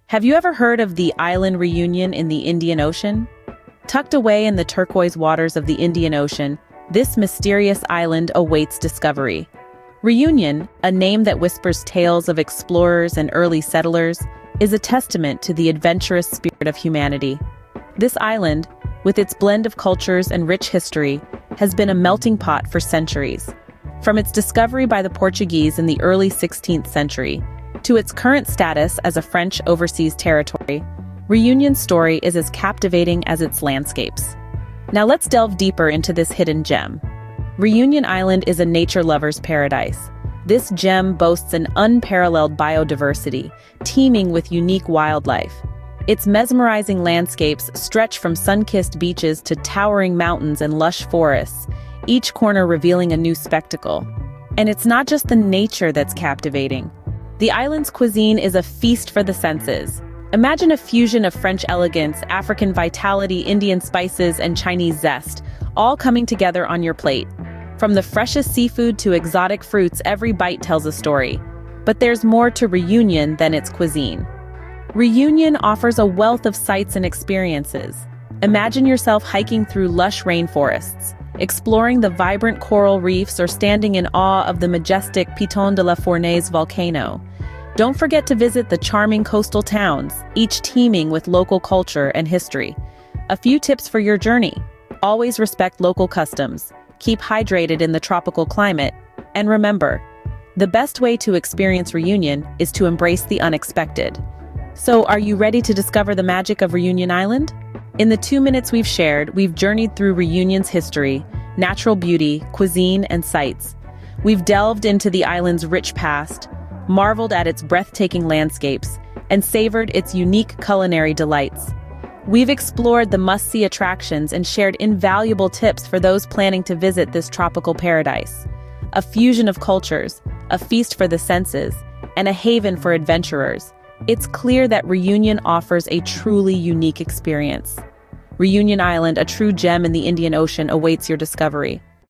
Have you ever heard of the island Reunion in the Indian Ocean? Tucked away in the turquoise waters of the Indian Ocean, this mysterious island awaits discovery. Reunion, a name that whispers tales of explorers and early settlers, is a testament to the adventurous spirit of humanity. This island, with its blend of cultures and rich history, has been a melting pot for centuries. From its discovery by the Portuguese in the early 16th century, to its current status as a French overseas territory, Reunion's story is as captivating as its landscapes. Now let's delve deeper into this hidden gem. Reunion Island is a nature lover's paradise. This gem boasts an unparalleled biodiversity, teeming with unique wildlife. Its mesmerizing landscapes stretch from sun-kissed beaches to towering mountains and lush forests, each corner revealing a new spectacle. And it's not just the nature that's captivating. The island's cuisine is a feast for the senses. Imagine a fusion of French elegance, African vitality, Indian spices, and Chinese zest, all coming together on your plate. From the freshest seafood to exotic fruits, every bite tells a story. But there's more to Reunion than its cuisine. Reunion offers a wealth of sights and experiences. Imagine yourself hiking through lush rainforests, exploring the vibrant coral reefs, or standing in awe of the majestic Piton de la Fournaise volcano. Don't forget to visit the charming coastal towns, each teeming with local culture and history. A few tips for your journey. Always respect local customs, keep hydrated in the tropical climate, and remember, the best way to experience Reunion is to embrace the unexpected. So, are you ready to discover the magic of Reunion Island? In the 2 minutes we've shared, we've journeyed through Reunion's history, natural beauty, cuisine, and sights. We've delved into the island's rich past, marveled at its breathtaking landscapes, and savored its unique culinary delights. We've explored the must-see attractions and shared invaluable tips for those planning to visit this tropical paradise. A fusion of cultures, a feast for the senses, and a haven for adventurers. It's clear that Reunion offers a truly unique experience. Reunion Island, a true gem in the Indian Ocean, awaits your discovery.